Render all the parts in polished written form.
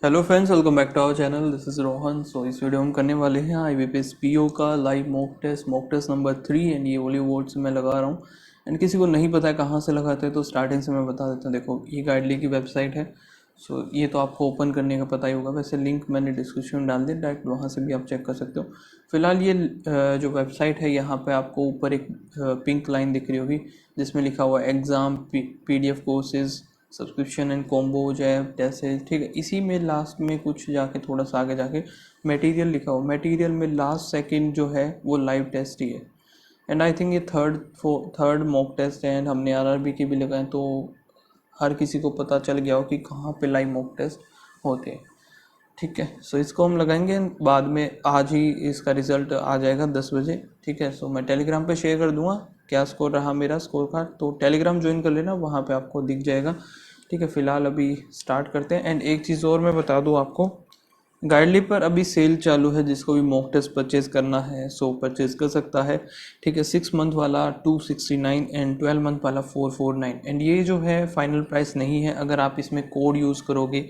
Hello friends, welcome back to our channel. This is Rohan. So इस video में करने वाले हैं IBPS PO का live mock test number 3 and ये ओनली वर्ड्स मैं लगा रहा हूँ। एंड किसी को नहीं पता है कहाँ से लगाते हैं तो स्टार्टिंग से मैं बता देता हूँ। देखो, ये गाइडली की वेबसाइट है। सो ये तो आपको ओपन करने का पता ही होगा। वैसे लिंक मैंने डिस्क्रिप्शन में डाल दिया, डायरेक्ट वहाँ से भी आप चेक कर सकते हो। फिलहाल ये जो वेबसाइट है, यहाँ पे आपको ऊपर एक पिंक लाइन दिख रही होगी जिसमें लिखा हुआ exam PDF courses subscription and combo जैब जैसे, ठीक है। इसी में लास्ट में कुछ जाके थोड़ा सा आगे जाके मटेरियल लिखा हुआ, मटेरियल में लास्ट सेकंड जो है वो लाइव टेस्ट ही है। एंड आई थिंक ये थर्ड मॉक टेस्ट है। एंड हमने RRB के भी लगाए तो हर किसी को पता चल गया हो कि कहाँ पे लाइव मॉक टेस्ट होते हैं, ठीक है। सो इसको हम लगाएंगे, बाद में आज ही इसका रिजल्ट आ जाएगा 10 बजे, ठीक है। सो मैं टेलीग्राम पे शेयर कर दूंगा क्या स्कोर रहा मेरा, स्कोर कार्ड। तो टेलीग्राम ज्वाइन कर लेना, वहाँ पे आपको दिख जाएगा, ठीक है। फिलहाल अभी स्टार्ट करते हैं। एंड एक चीज़ और मैं बता दूँ आपको, गाइडली पर अभी सेल चालू है। जिसको भी मॉक टेस्ट परचेज करना है सो परचेज कर सकता है, ठीक है। 6 मंथ वाला 269 एंड 12 मंथ वाला 449। एंड ये जो है फाइनल प्राइस नहीं है। अगर आप इसमें कोड यूज़ करोगे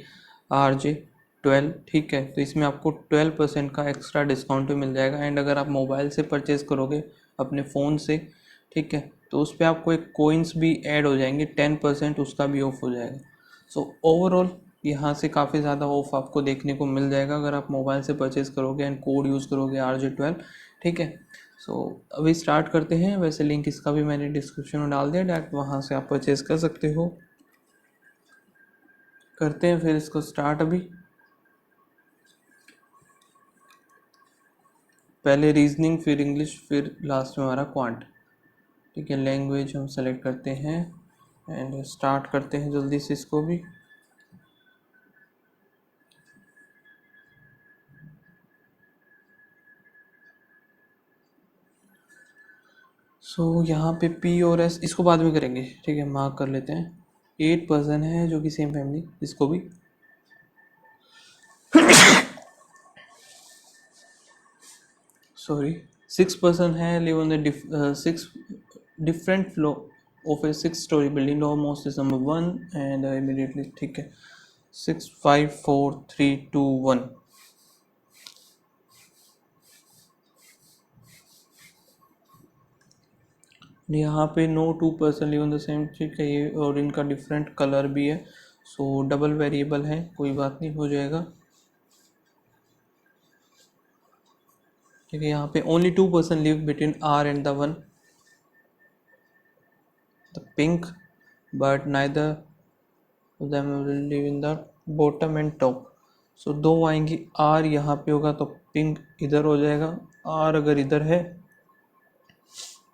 RJ12, ठीक है, तो इसमें आपको 12% का एक्स्ट्रा डिस्काउंट भी मिल जाएगा। एंड अगर आप मोबाइल से परचेज़ करोगे अपने फ़ोन से, ठीक है, तो उस पर आपको एक कोइंस भी ऐड हो जाएंगे, 10% उसका भी ऑफ हो जाएगा। सो ओवरऑल यहाँ से काफ़ी ज़्यादा ऑफ आपको देखने को मिल जाएगा अगर आप मोबाइल से परचेज़ करोगे एंड कोड यूज़ करोगे RJ12, ठीक है। सो अभी स्टार्ट करते हैं। वैसे लिंक इसका भी मैंने डिस्क्रिप्शन में डाल दिया, डायरेक्ट वहाँ से आप परचेज़ कर सकते हो। करते हैं फिर इसको स्टार्ट। अभी पहले रीजनिंग, फिर इंग्लिश, फिर लास्ट में हमारा क्वांट, ठीक है। लैंग्वेज हम सेलेक्ट करते हैं एंड स्टार्ट करते हैं जल्दी से इसको भी। यहाँ पे P और S इसको बाद में करेंगे, ठीक है, मार्क कर लेते हैं। 8 पर्सन है जो कि सेम फैमिली, इसको भी सॉरी 6 पर्सन है live on the 6 different flow of A 6 story building. Almost is number 1 and immediately, ठीक है। 6 5 4 3 2 1। यहाँ पे no 2 person live on the same, ठीक है। ये और इनका डिफरेंट कलर भी है, सो डबल वेरिएबल है, कोई बात नहीं, हो जाएगा, ठीक है। यहाँ पे only 2 person live between R and the one the pink, but neither them will live in the bottom and top। सो दो आएंगी, R यहाँ पे होगा तो पिंक इधर हो जाएगा। R अगर इधर है,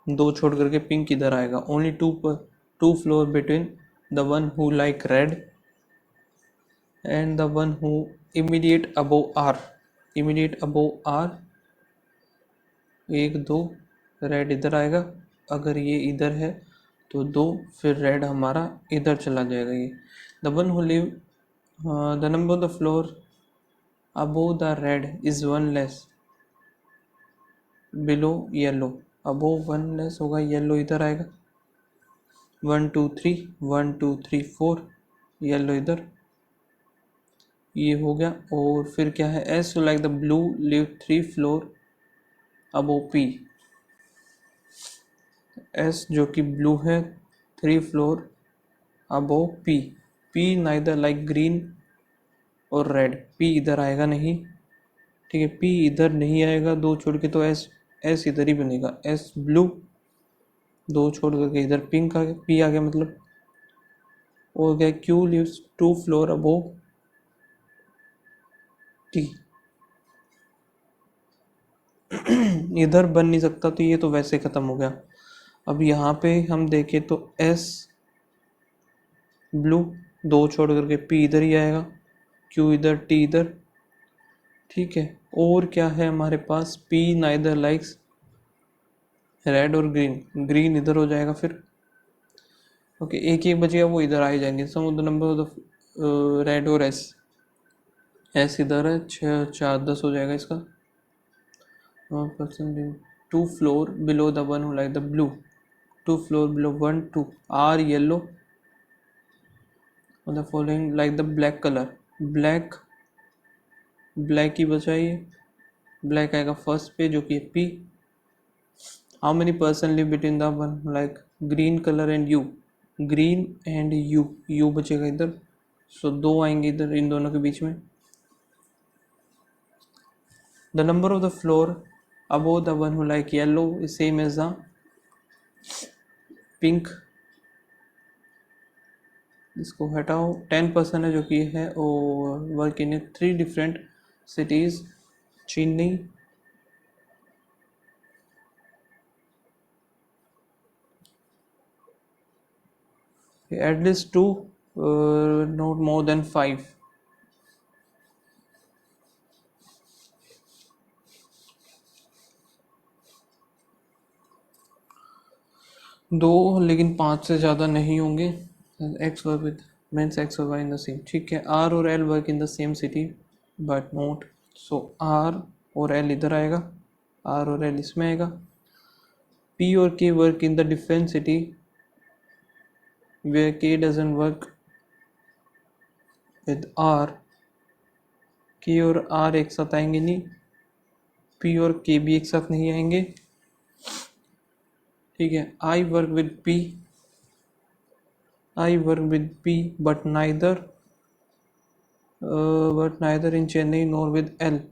दो छोड़ करके पिंक इधर आएगा। Only two floor between the one who like red and the one who immediate above R। Immediate above R एक दो, रेड इधर आएगा। अगर ये इधर है तो दो, फिर रेड हमारा इधर चला जाएगा। ये the one who live the number of the floor above the red is one less below yellow. Above one less होगा, येलो इधर आएगा। 1 2 3 1 2 3 4, येलो इधर, ये हो गया। और फिर क्या है, S like the blue live 3 floor above P। S जो कि ब्लू है 3 floor above P। P neither like green और रेड, P इधर आएगा नहीं, ठीक है। P इधर नहीं आएगा, दो छोड़ के, तो एस इधर ही बनेगा। एस ब्लू, दो छोड़ करके इधर पिंक आ गया, P आ गया मतलब। हो गया Q lives 2 floor above T। इधर बन नहीं सकता तो ये तो वैसे ख़त्म हो गया। अब यहाँ पे हम देखें तो S ब्लू, दो छोड़ करके P इधर ही आएगा, Q इधर, T इधर, ठीक है। और क्या है हमारे पास, P नाइदर लाइक्स रेड और ग्रीन, ग्रीन इधर हो जाएगा फिर, ओके। एक एक बचेगा, वो इधर आ ही जाएंगे। Some of the number of the red और एस इधर है, 6 4 10 हो जाएगा इसका। Person 2 floor below the one who like the blue, 2 floor below 1 2। R yellow, the following like the black colour, black black ही बचाइए, ब्लैक आएगा फर्स्ट पे जो कि P. How many person live between the one, like green colour and you, green and you, you बचेगा इधर, सो दो आएंगे इधर इन दोनों के बीच में। The number of the floor above the one who like yellow is same as the pink, इसको हटाओ। 10% है जो कि है और work in 3 different cities, Chennai, at least 2, not more than 5। दो लेकिन 5 से ज़्यादा नहीं होंगे। X work with means X और वाई इन द सेम, ठीक है। आर और L work in the same city but not, so R और एल इधर आएगा, आर और एल इसमें आएगा। पी और के work in the different city where K doesn't work with R, K और R एक साथ आएंगे नहीं, P और K भी एक साथ नहीं आएंगे, ठीक है। I work with P, I work with P but neither in Chennai nor with L,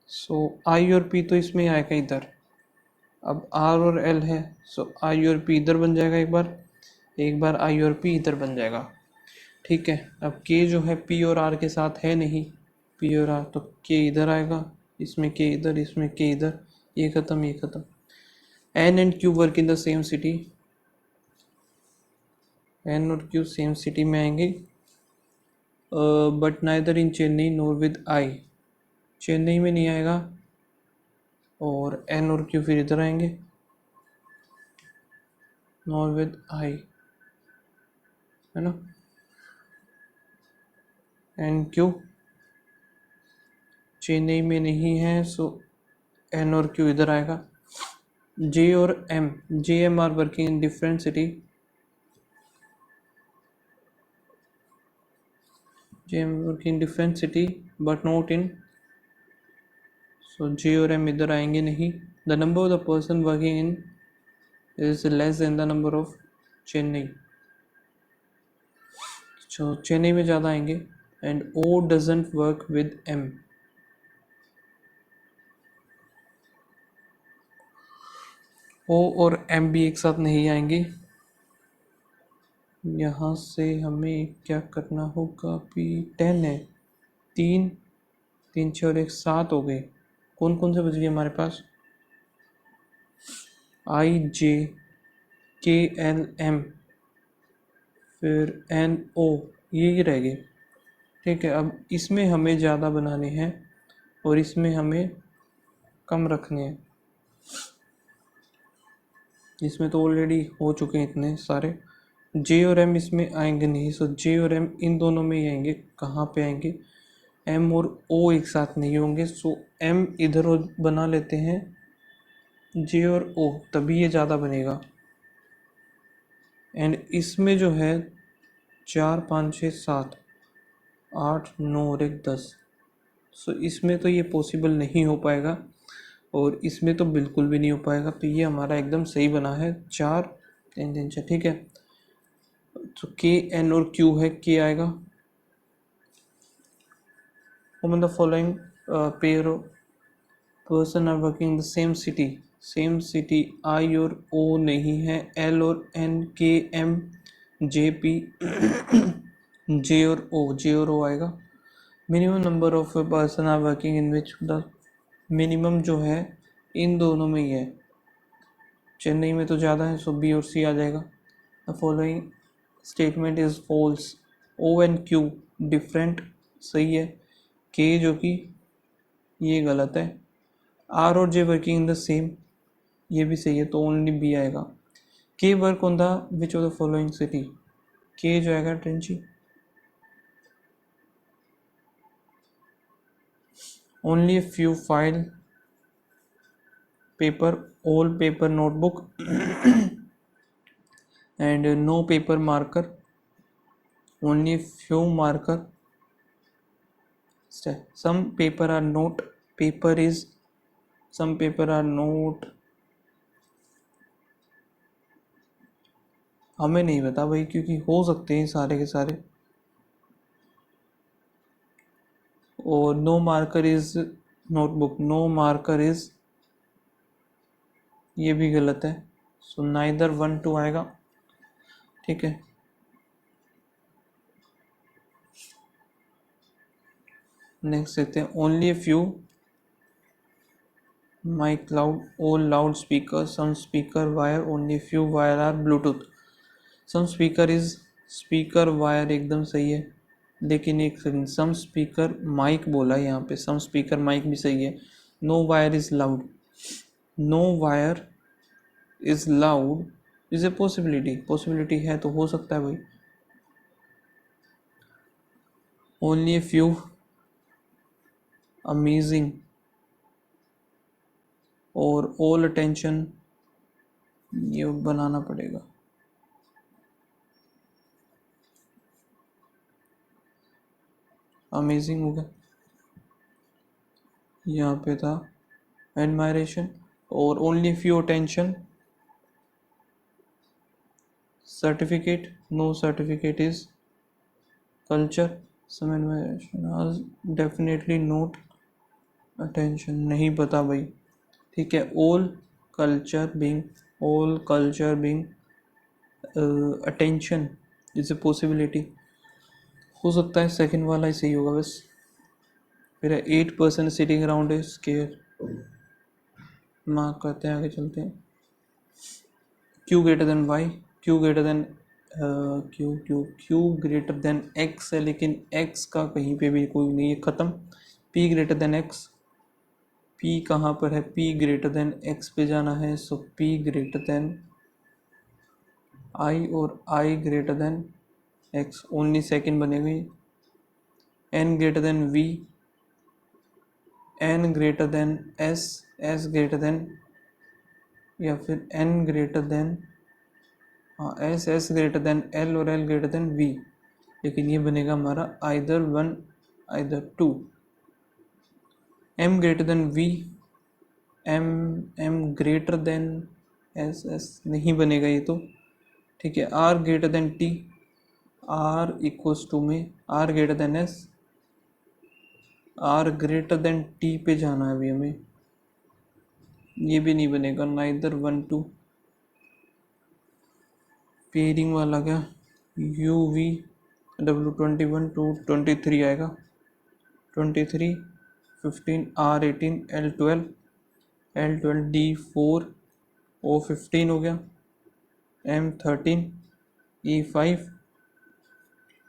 so I और P तो इसमें आएगा इधर। अब R और L है, सो I और P इधर बन जाएगा एक बार I और P इधर बन जाएगा, ठीक है। अब K जो है P और R के साथ है नहीं, P और R, तो K इधर आएगा, इसमें K इधर, इसमें K इधर, ये ख़त्म ये ख़त्म। N and Q work in the same city, N और Q सेम सिटी में आएंगे, but neither in Chennai NOR with I, Chennai में नहीं आएगा, और N और Q फिर इधर आएंगे, नोर विद I, है ना। N Q चेन्नई में नहीं है, सो N और Q इधर आएगा। J और M, J M are working in different city, J M working in different city but not in, so J और M इधर आएंगे नहीं। The number of the person working in is less than the number of Chennai, so Chennai में ज़्यादा आएंगे। And O doesn't work with M, O और M भी एक साथ नहीं आएंगे। यहाँ से हमें क्या करना होगा, अभी 10 है, 3 3 6 और 1 7 हो गए। कौन कौन से बच गए हमारे पास, I J K L M फिर N O, ये रह गए, ठीक है। अब इसमें हमें ज़्यादा बनाने हैं और इसमें हमें कम रखने हैं, इसमें तो ऑलरेडी हो चुके हैं इतने सारे। J और M इसमें आएंगे नहीं, सो J और M इन दोनों में ही आएंगे। कहाँ पे आएंगे, M और O एक साथ नहीं होंगे, सो M इधर बना लेते हैं, J और O, तभी ये ज़्यादा बनेगा। एंड इसमें जो है 4 5 6 7 8 9 और 1 10, सो इसमें तो ये पॉसिबल नहीं हो पाएगा और इसमें तो बिल्कुल भी नहीं हो पाएगा, तो ये हमारा एकदम सही बना है 4 3 3 6, ठीक है। तो K N और Q है, K आएगा। Among the following pair of person are working in the same city, same city, I और O नहीं है, L और N, K M J P J और O आएगा। Minimum number of person are working in which, the minimum जो है इन दोनों में ही है, चेन्नई में तो ज़्यादा है, सो B और C आ जाएगा। The following statement is false, O and Q different सही है, K जो कि ये गलत है। R और J working in the same, ये भी सही है, तो ओनली B आएगा। K work on the which of the following city, K जो आएगा Trichy. Only few file paper, all paper notebook and no paper marker, only few marker, some paper are not, paper is, some paper are not, हमें नहीं पता भाई क्योंकि हो सकते हैं सारे के सारे। और no marker is notebook, no marker is, ये भी गलत है। सो नाइदर 1 2 आएगा, ठीक है। नेक्स्ट देखते हैं, only few mic loud, all loud speaker, some speaker wire, only few wire are Bluetooth. Some speaker is, speaker wire एकदम सही है, लेकिन एक सेकंड, सम स्पीकर माइक बोला है यहाँ पे, सम स्पीकर माइक भी सही है। No wire is loud, no wire is loud is a possibility, possibility है तो हो सकता है भाई। ओनली ए फ्यू, अमेजिंग और ऑल अटेंशन, ये बनाना पड़ेगा। अमेजिंग हो गया, यहाँ पे था एडमायरेशन। और only few attention, certificate, no certificate is culture, some admiration, definitely not attention, नहीं पता भाई, ठीक है। All culture being, all culture being attention is a possibility, हो सकता है सेकंड वाला ही सही होगा बस। फिर 8% सिटिंग अराउंड है स्केयर, मार्क करते हैं, आगे चलते हैं। Q greater than Y, Q greater than Q greater than X है, लेकिन एक्स का कहीं पे भी कोई नहीं है, ख़त्म। P greater than x, P कहाँ पर है, पी ग्रेटर देन एक्स पे जाना है, so P greater than I और I greater than X, only second बनेगी। N greater than V, N greater than S, S greater than, या फिर एन ग्रेटर देन, हाँ S, S greater than L और L greater than V, लेकिन ये बनेगा हमारा either 1 either 2। M greater than V, M, M greater than S, S नहीं बनेगा ये तो, ठीक है। R greater than T, R equals to में R greater than S, R greater than T पे जाना है अभी हमें, ये भी नहीं बनेगा, नाइदर 1 2। पेयरिंग वाला क्या, यू वी W21 to 23 आएगा, 23 15 R18 L12 L12 D4 O15 हो गया, M13 E5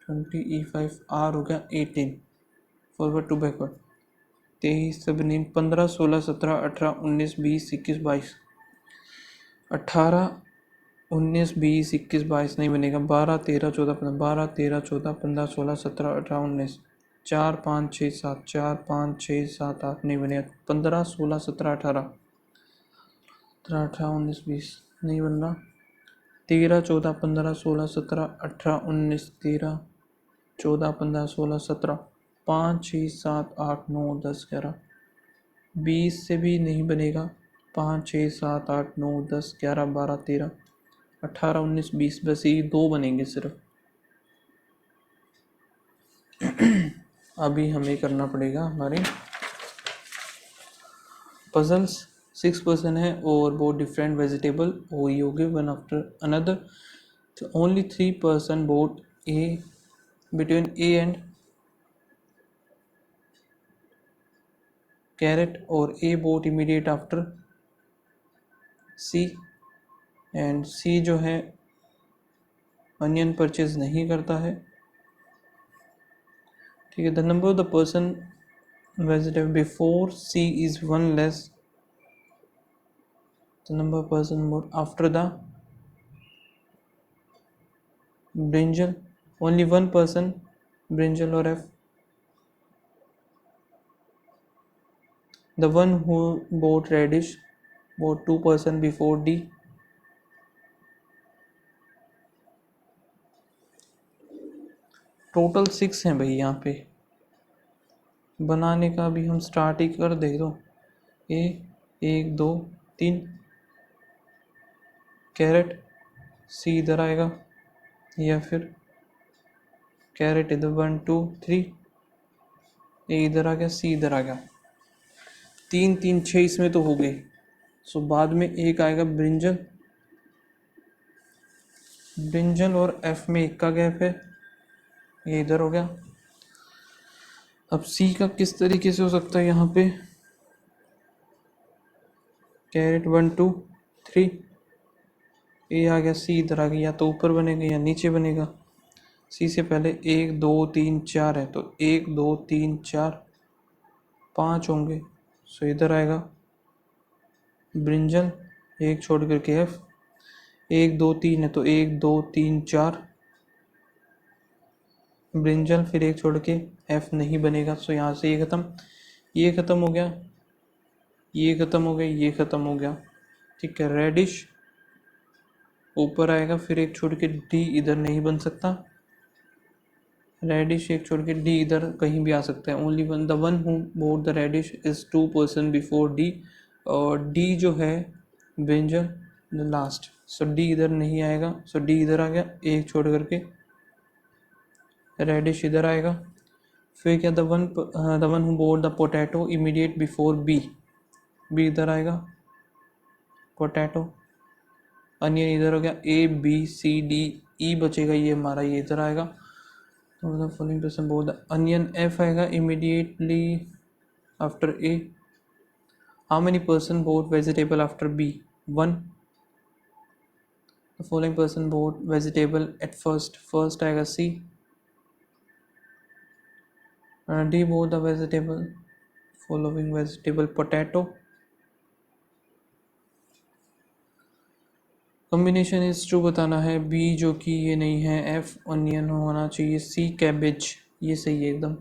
20 E5 R हो गया 18, फॉरवर्ड टू बैकवर्ड। 23 17 15 16 17 18 19 20 21 22, 18 19 20 21 22 नहीं बनेगा, 12 13 14 15, 12 13 14 15 16 17 18 19, 4 5 6 7, 4 5 6 7 8 नहीं बनेगा, 15 16 17 18 18 19 20 नहीं बन रहा, 13 14 15 16 17 18 19, 13 14 15 16 17, 5 6 7 8 9 10 11, 20 से भी नहीं बनेगा, 5 6 7 8 9 10 11 12 13 18 19 20, बस ये 2 बनेंगे सिर्फ। अभी हमें करना पड़ेगा हमारे पजल्स। 6% है और वो डिफरेंट वेजिटेबल वही होगी one after another. Only 3% bought A between A and carrot, और A bought immediate after C, and C जो है अनियन परचेज नहीं करता है, ठीक है। The number of the person vegetable before C is 1 less the number of person bought after the brinjal, only 1 person brinjal or F, the one who bought radish bought 2% before D, total 6 हैं भाई यहाँ पे। बनाने का अभी हम start ही कर दे दो। ए 1 2 3 कैरेट, सी इधर आएगा, या फिर कैरेट इधर 1 2 3, ए इधर आ गया, सी इधर आ गया। 3 3 6 इसमें तो हो गए। सो बाद में एक आएगा ब्रिंजल, ब्रिंजल और एफ में 1 का गैप है, ये इधर हो गया। अब सी का किस तरीके से हो सकता है यहाँ पे, कैरेट 1 2 3, ए आ गया, सी इधर आ गया, या तो ऊपर बनेगा या नीचे बनेगा। सी से पहले 1 2 3 4 है, तो 1 2 3 4 5 होंगे। सो इधर आएगा ब्रिंजल, एक छोड़ करके एफ, 1 2 3 है तो 1 2 3 4 ब्रिंजल, फिर एक छोड़ के एफ नहीं बनेगा। सो यहाँ से ये ख़त्म, ये ख़त्म हो गया, ये ख़त्म हो गया, ये ख़त्म हो गया। ठीक है, रेडिश ऊपर आएगा, फिर एक छोड़ के डी इधर नहीं बन सकता, रेडिश एक छोड़ के डी इधर कहीं भी आ सकता है। Only one the one who bought the radish is 2 person before D, और डी जो है brinjal the last. So D इधर नहीं आएगा, सो डी इधर आ गया, एक छोड़ करके रेडिश इधर आएगा। फिर क्या, the one who bought the potato immediate before B, B इधर आएगा, पोटैटो, अनियन इधर हो गया, A B C D E बचेगा, ये हमारा ये इधर आएगा। तो the following person bought the onion, F आएगा immediately after A. How many person bought vegetable after B, 1। The following person bought vegetable at first, first आएगा C. D bought the vegetable following vegetable potato. Combination is to बताना है, B जो कि ये नहीं है, F onion होना चाहिए, सी कैबेज, ये सही है एकदम।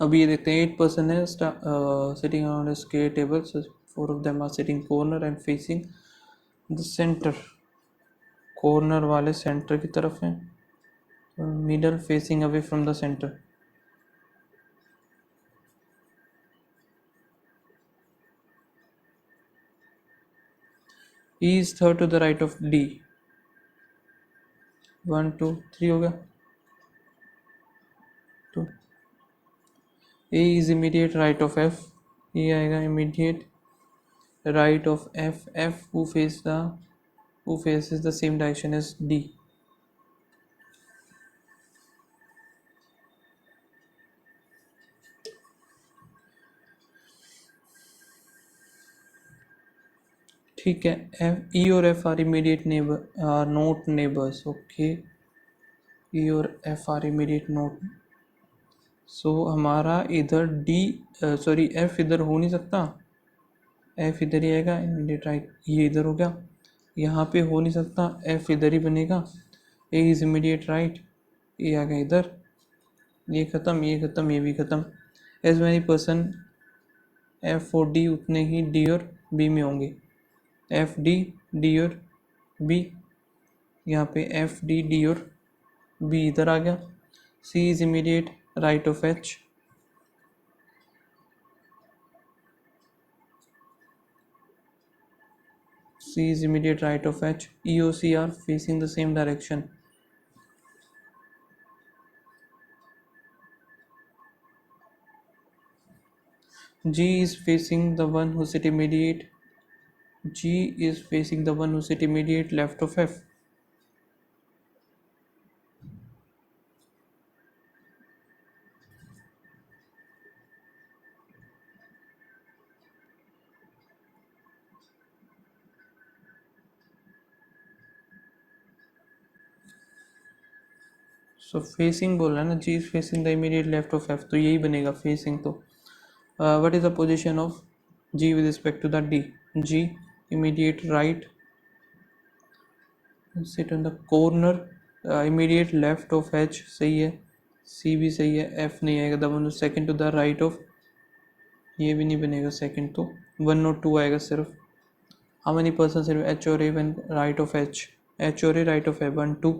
अभी ये देखते हैं 8 पर्सन है sitting on square table, 4 of them are sitting corner and facing the centre, corner वाले सेंटर की तरफ हैं, middle facing away from the centre. E is third to the right of D, 1 2 3 हो गया, 2। A is immediate right of F, ये आएगा immediate right of F, F who faces the same direction as D। ठीक है, F E और F are immediate neighbour are not neighbours, okay, E और F are immediate not. So हमारा इधर D sorry F इधर हो नहीं सकता, एफ इधर ही आएगा इमीडिएट राइट, ये इधर हो गया, यहाँ पे हो नहीं सकता, एफ इधर ही बनेगा, A is immediate right, A आ गया इधर, ये ख़त्म, ये ख़त्म, ये भी ख़त्म। एज मैनी पर्सन एफ और डी उतने ही डी और बी में होंगे, एफ डी डी और बी, यहाँ पे एफ डी डी और बी इधर आ गया। C is immediate right of H, C is immediate right of H, E O C are facing the same direction. G is facing the one who sit immediate, G is facing the one who sit immediate left of F। So facing बोल रहा है ना, G is facing the immediate left of F, तो यही बनेगा facing. तो what is the position of G with respect to the D, G immediate right, sit on the corner, immediate left of H सही है, C भी सही है, F नहीं आएगा, the one second to the right of, ये भी नहीं बनेगा सेकंड, तो 1 और 2 आएगा सिर्फ। हाउ मेनी पर्सन सिर्फ H और A when right of H, H और A right of A 1 2,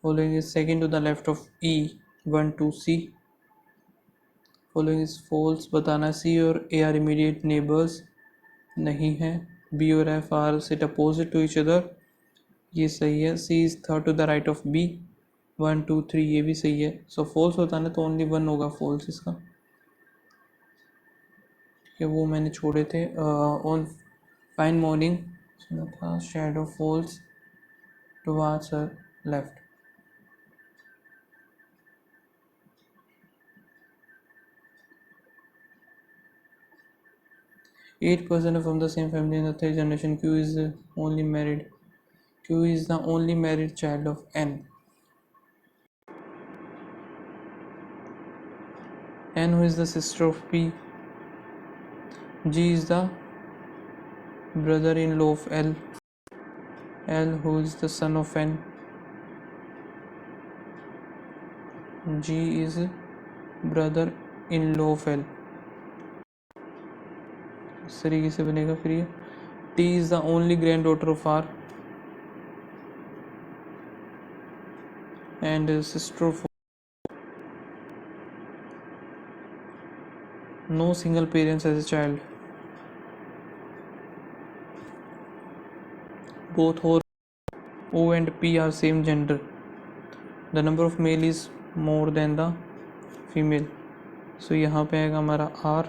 Following is second to the left of E, 1 2 C. Following is false, बताना C और A are immediate neighbors, नहीं है. B और F are sit opposite to each other, ये सही है. C is third to the right of B, 1 2 3, ये भी सही है. So false बताना तो only one होगा false इसका, कि वो मैंने छोड़े थे. On fine morning सुना था, shadow falls towards her left. 8% are from the same family in the third generation. Q is only married. Q is the only married child of N. N, who is the sister of P. G is the brother-in-law of L. L, who is the son of N. G is brother-in-law of L. इस तरीके से बनेगा फिर ये. T is the only granddaughter of R and sister of. No single parents as a child. Both O and P are same gender. The number of male is more than the female. So यहाँ पे आएगा हमारा R,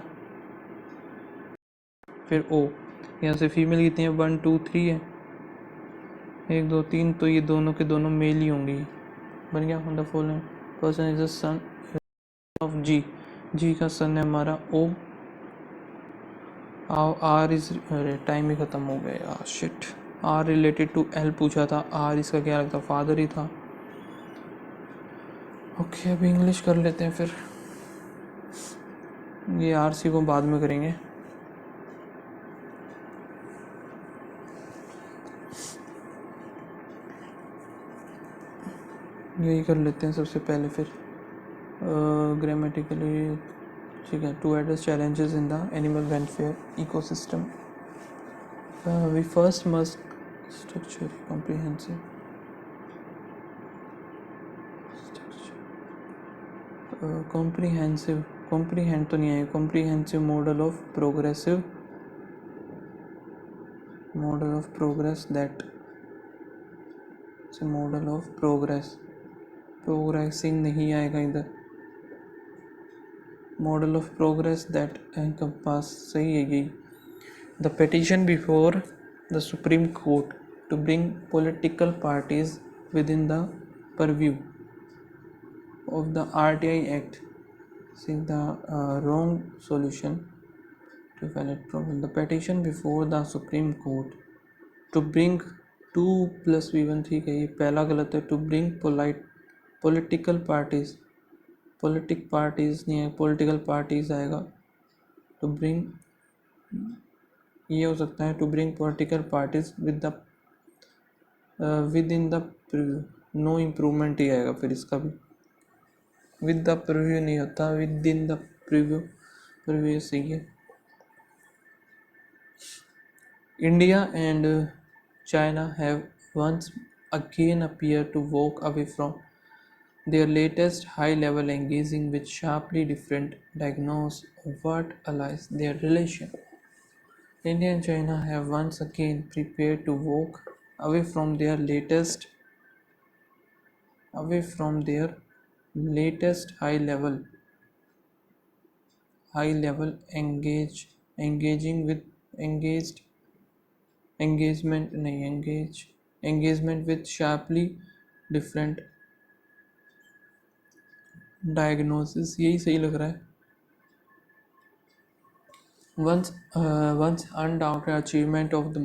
फिर O. यहाँ से female कितनी है, 1 2 3 है, 1 2 3, तो ये दोनों के दोनों मेल ही होंगी. बन गया. On the following person is the son of G. G का सन है हमारा O. R इज, अरे टाइम ही ख़त्म हो गया यार, shit. R related to L पूछा था, R इसका क्या लगता, फादर ही था. ओके, अभी इंग्लिश कर लेते हैं फिर. ये RC को बाद में करेंगे. यही कर लेते हैं सबसे पहले फिर. ग्रामेटिकली ठीक है. To address challenges in the animal welfare ecosystem, we first must structure comprehensive comprehend तो नहीं है. Comprehensive model of progress that model of progressing नहीं आएगा इधर. Model of progress that encompass, सही है यही. The petition before the Supreme Court to bring political parties within the purview of the RTI Act is the wrong solution to valid problem. The petition before the Supreme Court to bring 2 plus V1 ठीक है, ये पहला गलत है. to bring political parties नहीं है, political parties आएगा. to bring ये हो सकता है, to bring political parties within the preview. no improvement ही आएगा फिर इसका भी. विद द प्रीव्यू नहीं होता, विद इन द प्रीव्यू सही है. India and China have once again appear to walk away from their latest high-level engaging with sharply different diagnose what allies their relation. India and China have once again prepared to walk away from their latest high-level engagement with sharply different diagnosis. यही सही लग रहा है. Once undoubted achievement of the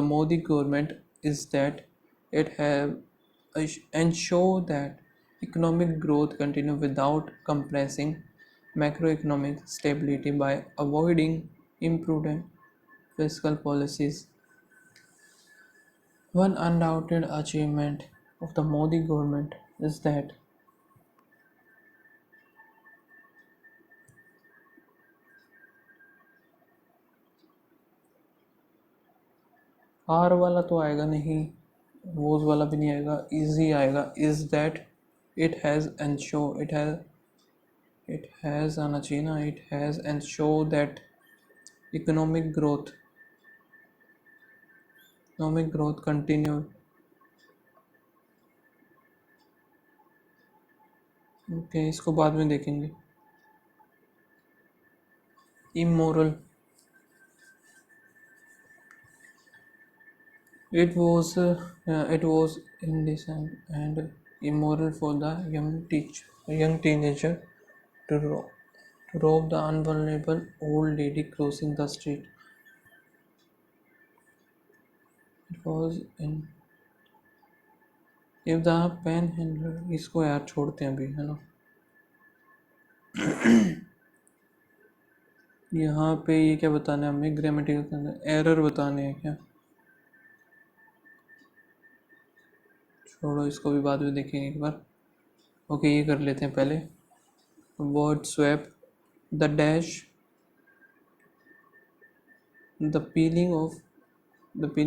Modi government is that it have ensured that economic growth continue without compressing macroeconomic stability by avoiding imprudent fiscal policies. One undoubted achievement of the Modi government is that R वाला तो आएगा नहीं, was वाला भी नहीं आएगा, easy आएगा। Is that, it has and show, it has आना चाहिए ना, it has and show that economic growth continue. Okay, इसको बाद में देखेंगे। Immoral, it was indecent and immoral for the young teenager to rob the unvulnerable old lady crossing the street. It was in if the panhandler, इसको यार छोड़ते हैं अभी, है ना। यहाँ पे ये क्या बताना है हमें, ग्रामेटिकल एरर बताने हैं क्या, छोड़ो इसको भी बाद में देखेंगे एक बार। ओके, ये कर लेते हैं पहले। Word swap, the dash, the peeling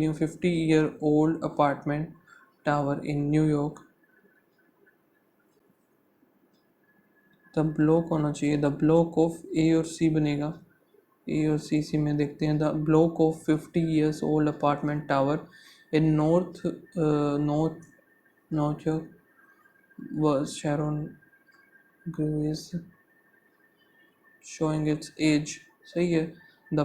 of 50-year-old apartment tower in New York. The block होना चाहिए, द ब्लॉक ऑफ, ए और सी बनेगा, ए और सी में देखते हैं। The block of 50 years old apartment tower in North York was Sharon Grew is showing its age। सही है। The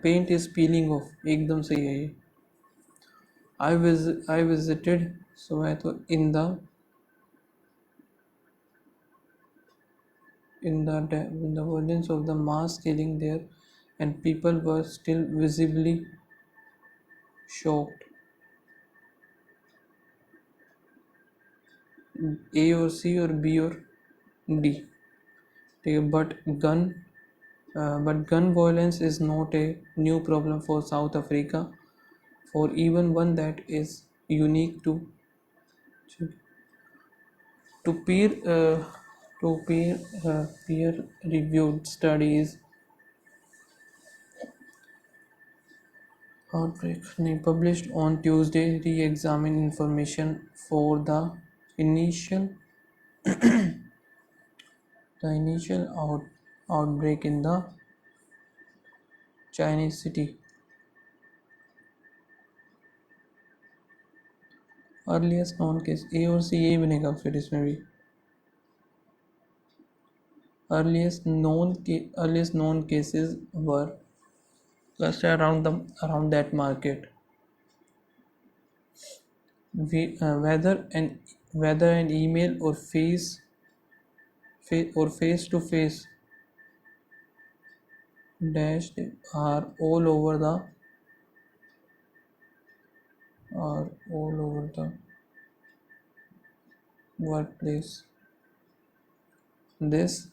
paint is peeling off, एकदम सही है ये। I visited, so है तो in the versions of the mass killing there, and people were still visibly shocked। A और C और B और D, ठीक है। but gun violence is not a new problem for South Africa, for even one that is unique to peer peer reviewed studies। Outbreak नहीं, published on Tuesday re-examine information for the initial outbreak in the Chinese city। Earliest known case, A और C यही बनेगा फिर इसमें भी। Earliest known cases were clustered around that market। Whether an email or face to face dash are all over the workplace। This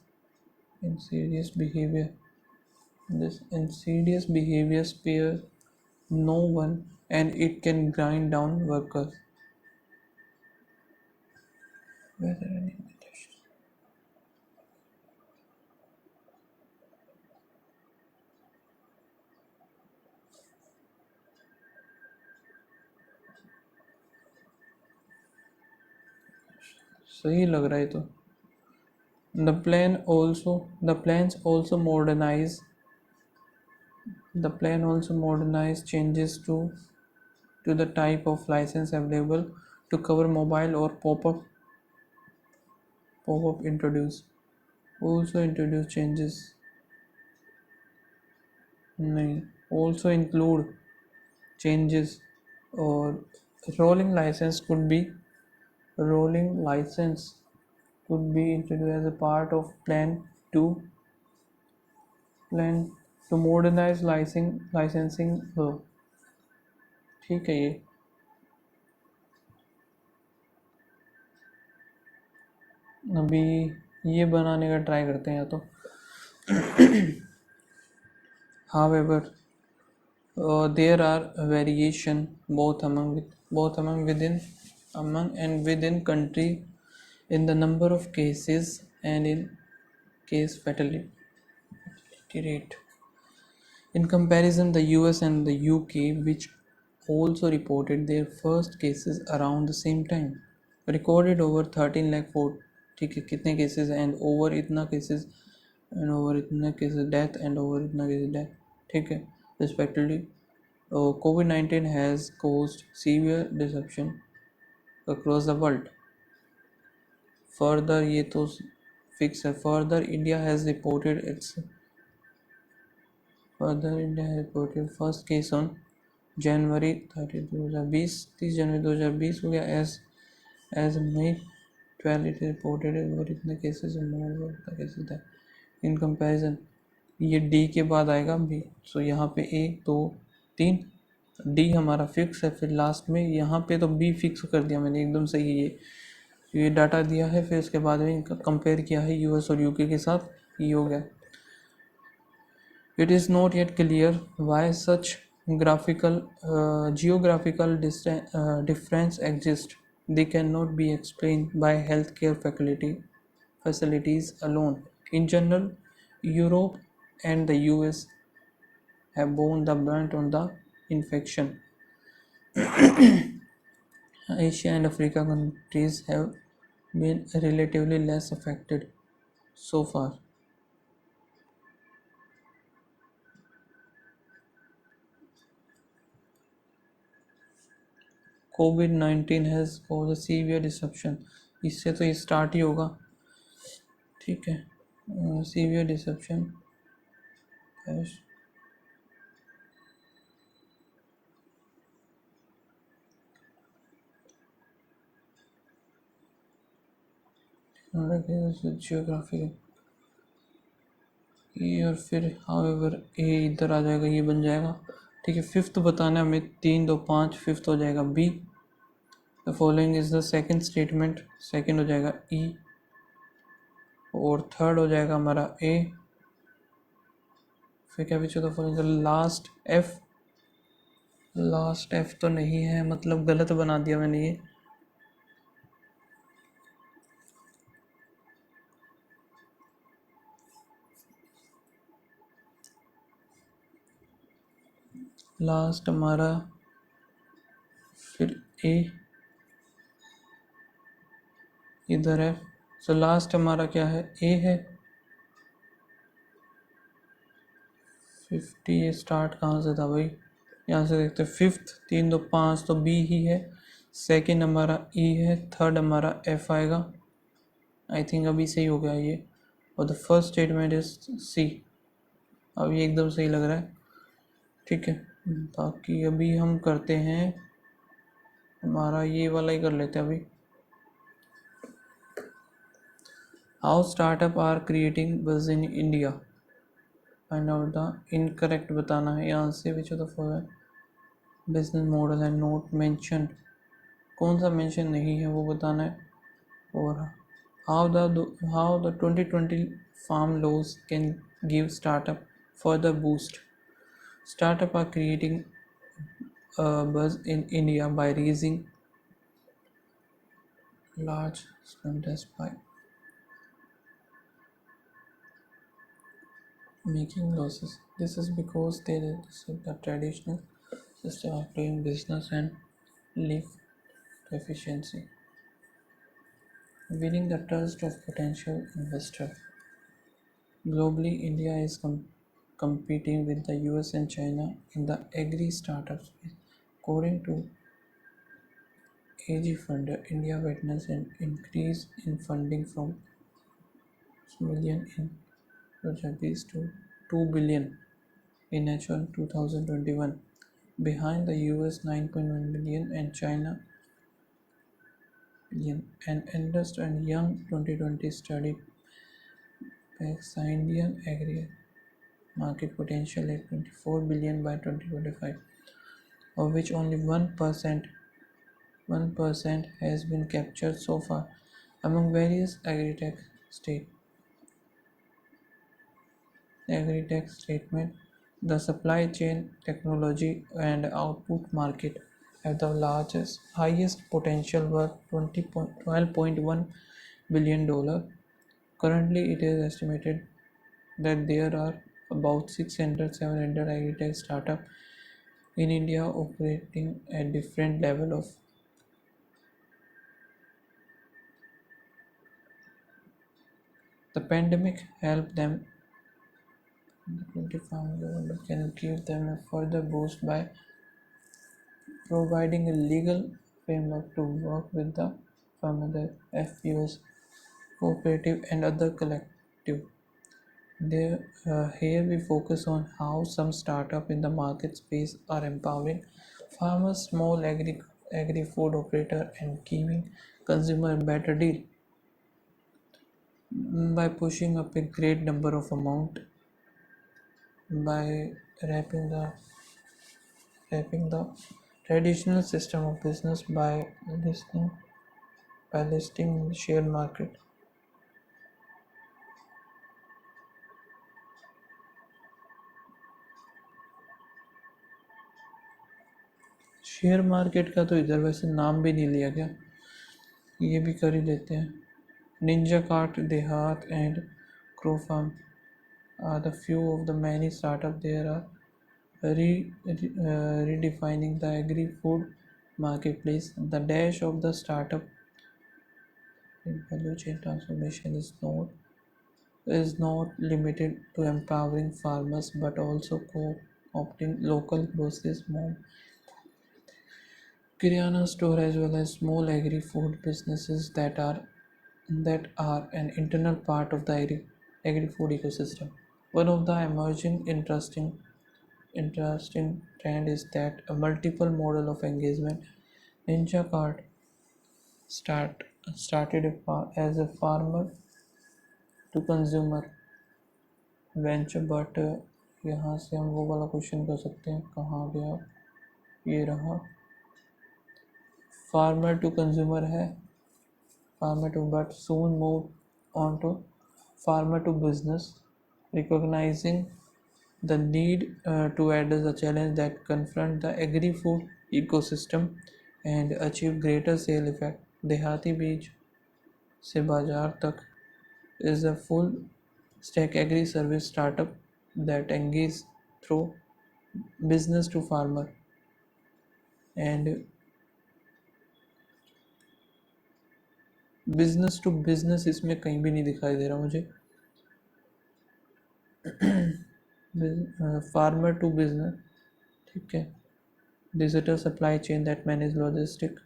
insidious behavior spare no one, and it can grind down workers। Whether an invitation, सही लग रहा है तो। The plans also modernize changes to the type of license available to cover mobile or pop-up introduce changes, नहीं, also include changes, or rolling license could be introduced as a part of plan to modernize licensing law। ठीक है, ये अभी ये बनाने का try करते हैं या तो। However, there are variation both among and within country in the number of cases and in case fatality rate। In comparison, the US and the UK, which also reported their first cases around the same time. Recorded over 13 lakh 4, ठीक है, कितने cases and over इतना cases and over इतना cases death and over इतना cases death, ठीक है, respectively. COVID-19 has caused severe disruption across the world. Further, ये तो fix है. Further, India has reported first case on जनवरी 30 2020, 30 जनवरी 2020 हो गया. एज मई 12 इट रिपोर्टेड और इतने केसेस केसेस है इन कंपैरिजन. ये डी के बाद आएगा बी. सो यहाँ पे 1 2 3 डी हमारा फिक्स है. फिर लास्ट में यहाँ पे तो बी फिक्स कर दिया मैंने, एकदम सही है. ये डाटा दिया है, फिर उसके बाद में इनका कंपेयर किया है यूएस और यूके के साथ, ये हो गया. It is not yet clear why such geographical difference exist. They cannot be explained by healthcare facilities alone. In general, Europe and the US have borne the brunt on the infection. Asia and Africa countries have been relatively less affected so far. COVID-19 has cause a severe disruption. इससे तो ये start ही होगा, ठीक है. Severe disruption geography ये, और फिर however ए इधर आ जाएगा, ये बन जाएगा, ठीक है. फिफ्थ बताना है हमें, 3 2 5, फिफ्थ हो जाएगा B. The following is the second statement, second हो जाएगा ई, और थर्ड हो जाएगा हमारा ए. फिर क्या पीछे द फॉलोइंग, लास्ट एफ तो नहीं है, मतलब गलत बना दिया मैंने ये. लास्ट हमारा फिर ए इधर है. सो लास्ट हमारा क्या है, ए है. 50 ये स्टार्ट कहाँ से था भाई, यहाँ से देखते हैं. फिफ्थ 3 2 5 तो बी ही है. सेकंड हमारा ई है. थर्ड हमारा एफ आएगा. आई थिंक अभी सही हो गया ये. और the first statement is C. अब ये एकदम सही लग रहा है, ठीक है. बाकी अभी हम करते हैं हमारा ये वाला ही कर लेते हैं अभी. How startup are creating buzz in India. Find out the incorrect बताना है यहाँ से. Which of the following business model है नोट मेंशन, कौन सा मेंशन नहीं है वो बताना है. और how the 2020 farm laws can give startup further boost. Startup are creating buzz in India by raising large spenders by making losses. This is because they disrupt the traditional system of doing business and live to efficiency, winning the trust of potential investors. Globally, India is competing with the US and China in the agri startup space. According to AG Funder, India witnessed an increase in funding from million in Rupees to 2 billion in H1 2021, behind the US 9.1 billion and China billion. An Ernst and Young 2020 study pegs the Indian agri market potential at 24 billion by 2025, of which only 1% has been captured so far among various agri-tech statement. The supply chain, technology and output market have the highest potential worth $12.1 billion. Currently, it is estimated that there are about 600-700 agri-tech startups in India operating at different level of the pandemic helped them. The government can give them a further boost by providing a legal framework to work with the farmer, FPOs, cooperative and other collective. There, here we focus on how some startup in the market space are empowering farmers, small agri-food operator and giving consumer a better deal by pushing up a great number of amount by wrapping the traditional system of business by listing in the share market. Share market का तो इधर वैसे नाम भी नहीं लिया गया, ये भी कर ही लेते हैं। Ninjacart, DeHaat and Crofarm are the few of the many startups there are redefining the agri-food marketplace. The dash of the startup in value chain transformation is not limited to empowering farmers but also co-opting local groceries, mom Kirana store as well as small agri-food businesses that are an internal part of the agri-food ecosystem. One of the emerging interesting trend is that a multiple model of engagement. Ninja Cart start started as a farmer to consumer venture, but यहाँ से हम वो वाला question कर सकते हैं, कहाँ गया, ये रहा, फार्मर टू कंज्यूमर है, farmer to, but soon moved on to farmer to business, recognizing the need to address the challenge that confront the agri-food ecosystem and achieve greater sale effect. देहाती बीज से बाजार तक is a full stack agri service startup that engages through business to farmer and business to business इसमें कहीं भी नहीं दिखाई दे रहा मुझे। फार्मर टू बिजनेस, ठीक है। Digital supply chain that manage logistic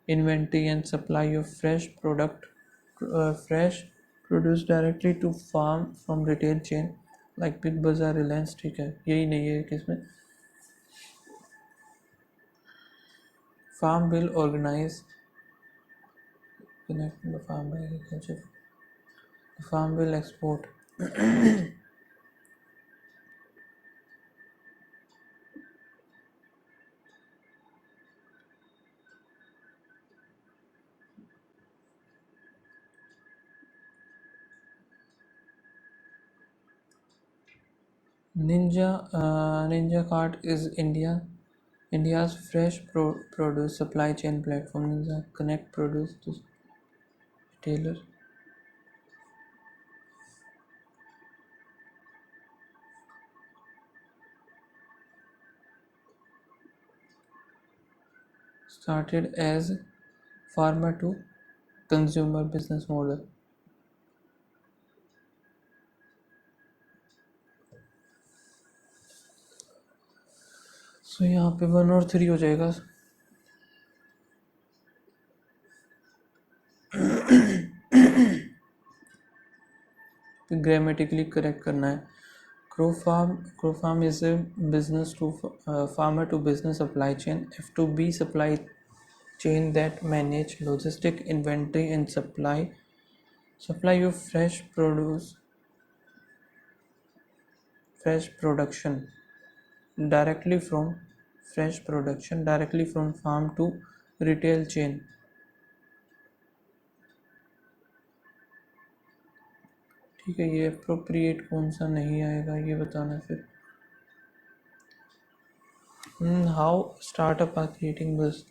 inventory and supply of fresh produce directly to farm from retail chain like Big Bazaar, Reliance, ठीक है। यही नहीं है किसमें farm bill organize connecting the farm by agriculture, the farm will export Ninja Cart is India's fresh produce supply chain platform. Ninja connect produce to retailer. Started as farmer to consumer business model. So यहाँ पे 1 और 3 हो जाएगा। Grammatically correct करना है। Crow Farm is a business to farmer to business supply chain, F2B supply chain that manage logistic, inventory and supply of fresh production directly from farm to retail chain। ठीक है, ये appropriate कौन सा नहीं आएगा ये बताना फिर। हाउ स्टार्टअप आर क्रिएटिंग बस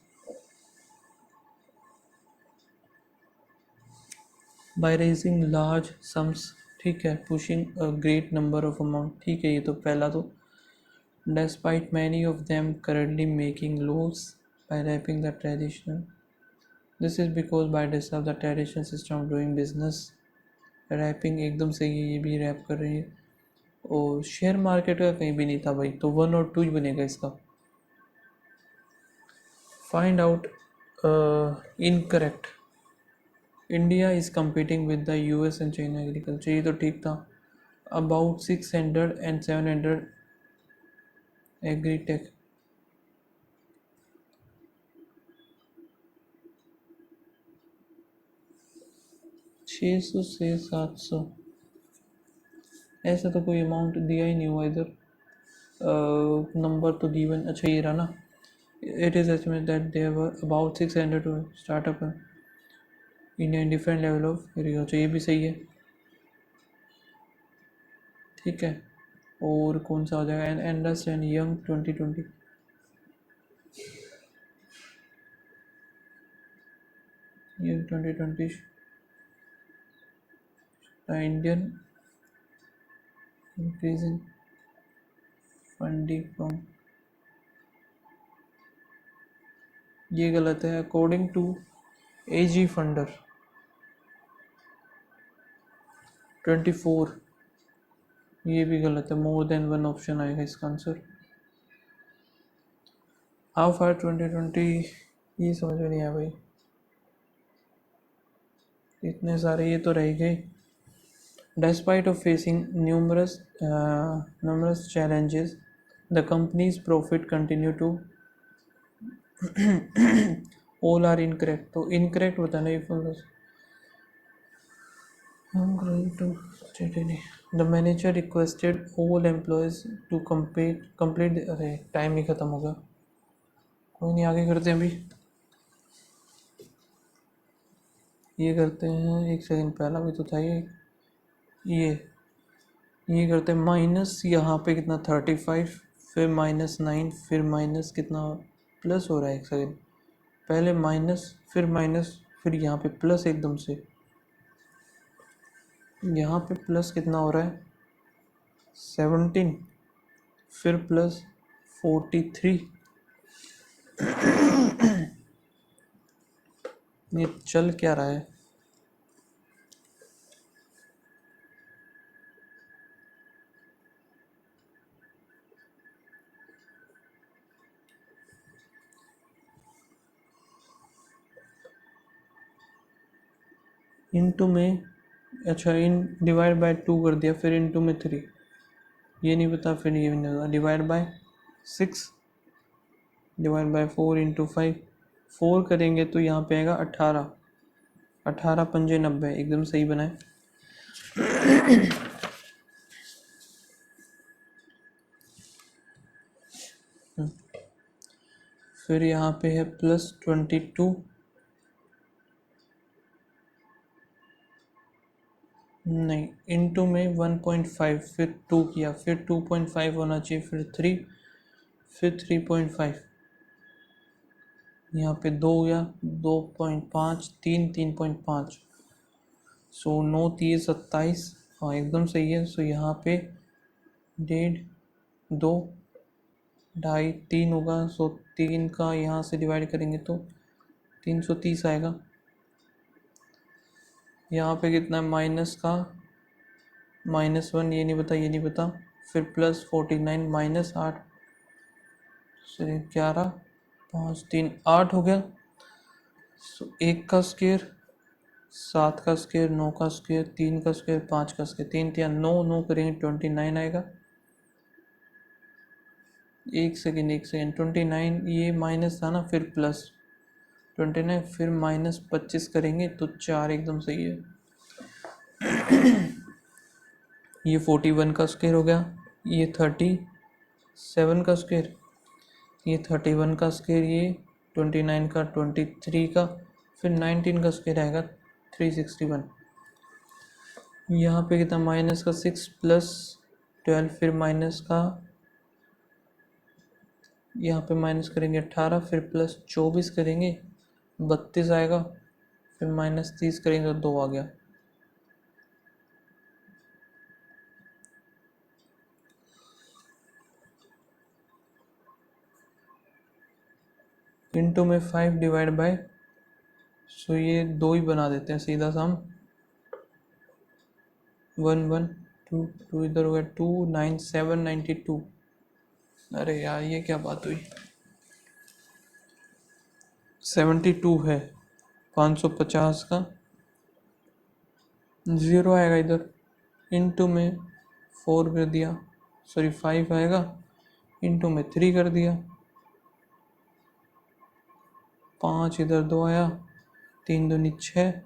बाय रेजिंग लार्ज सम्स, ठीक है, pushing a great number of amount, ठीक है। ये तो पहला तो despite many of them currently making loss by wrapping the traditional. This is because by disrupt the traditional system of doing business. Wrapping एकदम सही है, ये भी रैप कर रही है। और शेयर मार्केट का कहीं भी नहीं था भाई, तो 1 और 2 ही बनेगा इसका। Find out incorrect. India is competing with the US and China agriculture, ये तो ठीक था। About 600 and 700 agritech. 600 से 700, ऐसा तो कोई अमाउंट दिया ही नहीं हुआ इधर। नंबर तो गिवन, अच्छा ये रहा ना। It is estimated that there were about 600 startup in a different level of agriculture, ये भी सही है, ठीक है। और कौन सा हो जाएगा, and Anders and young 2020, young 2020 Indian increasing funding from, ये गलत है। अकॉर्डिंग टू एजी फंडर 24, ये भी गलत है। मोर देन वन ऑप्शन आएगा इसका आंसर। हाउ फार 2020, ये समझ में नहीं आया भाई, इतने सारे ये तो रह गए। Despite of facing numerous challenges, the company's profit continue to all are incorrect, तो incorrect बताना है। The manager requested all employees to complete अरे टाइम ही ख़त्म होगा, कोई नहीं, आगे करते हैं। अभी ये करते हैं, एक सेकंड, पहला भी तो था ये करते हैं माइनस, यहाँ पे कितना 35, फिर -9, फिर माइनस कितना प्लस हो रहा है, एक सेकंड, पहले माइनस फिर यहाँ पे प्लस, एकदम से यहाँ पे प्लस कितना हो रहा है 17, फिर प्लस 43, ये चल क्या रहा है। इनटू में, अच्छा इन डिवाइड बाय 2 कर दिया, फिर इनटू में 3, ये नहीं पता, फिर ये नहीं होगा, divide by 6, divide by 4 into 5, 4 करेंगे तो यहाँ पे आएगा 18, 18 पंजे 90, एकदम सही बनाए। फिर यहाँ पे है +22, नहीं इनटू में 1.5, फिर 2 किया, फिर 2.5 होना चाहिए, फिर 3, फिर 3.5, यहाँ पे 2 हो गया, 2.5, 3, 3.5, सो 9 3 27, हाँ एकदम सही है। सो यहाँ पे 1.5, 2, 2.5, 3 होगा, सो 3 का यहाँ से डिवाइड करेंगे तो 330 आएगा। यहाँ पे कितना है माइनस का, -1, ये नहीं पता, फिर +49, -8 से 11, 5, 3, 8 हो गया। सो 1 का स्क्वायर, 7 का स्क्वायर, 9 का स्क्वायर, 3 का स्क्वायर, 5 का स्क्वायर, 3 3 9, 9 करेंगे 29 आएगा। एक सेकेंड 29, ये माइनस था ना, फिर प्लस 29, फिर -25 करेंगे तो 4, एकदम सही है। ये 41 का स्क्वायर हो गया, ये 37 का स्क्वायर, ये 31 का स्क्वायर, ये 29 का, 23 का, फिर 19 का स्क्वायर आएगा 361। यहाँ पे कितना माइनस का 6 +12, फिर माइनस का, यहाँ पे माइनस करेंगे 18, फिर +24 करेंगे 32 आएगा, फिर -30 करेंगे तो 2 आ गया। इनटू में 5 डिवाइड बाय, सो ये 2 ही बना देते हैं सीधा सा हम। 1 1 2 2 इधर हो गया 2 9 7 92। अरे यार ये क्या बात हुई, 72 है 550 का, 0 आएगा इधर, इनटू में 4 कर दिया, सॉरी 5 आएगा, इनटू में 3 कर दिया, 5 इधर 2 आया, 3 दूनी 6,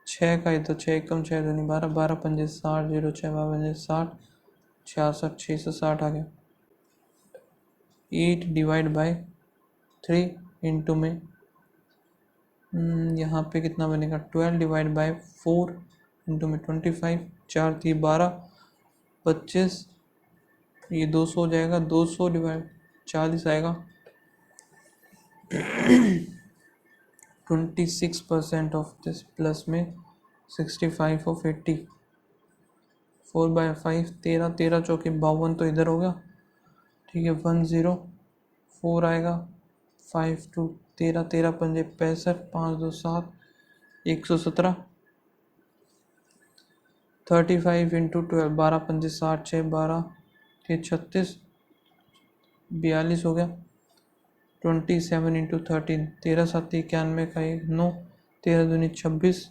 6 का इधर 6 कम 6 दूनी 12, 12 पंजे 60, 0 6 पंजे 60, 66 660 आ गया। 8 डिवाइड बाय 3 इंटू में यहाँ पे कितना बनेगा, 12 डिवाइड बाय 4 इंटू में 25, 4 थी 12 25, ये 200 हो जाएगा, 200 डिवाइड 40 आएगा। 26% ऑफ दिस प्लस में 65 ऑफ 80, 4 बाय 5 13, 13 चौके 52 तो इधर हो गया, ठीक है 104 आएगा, 5 2 13, 13 पंजे 65, 5 2 7, 117, 35 इंटू 12, 12 पंजे 60, 6 12 36, 42 हो गया। 27 इंटू 13, 13 7 91 का 1 9, 13 दूनी 26,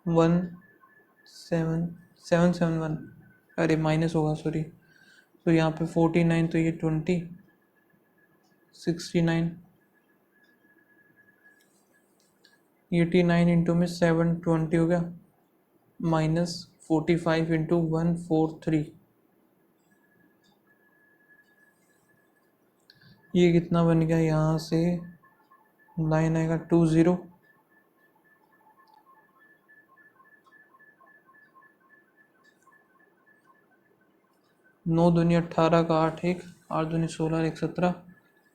1771, अरे माइनस होगा सॉरी, तो यहाँ पे 49, तो ये 20, 69, 89 इंटू में 720 हो गया, माइनस 45 इंटू 143, ये कितना बन गया, यहाँ से 9 आएगा 20, 9 दूनी 18 का 8 1, 8 दूनी 16 1 17,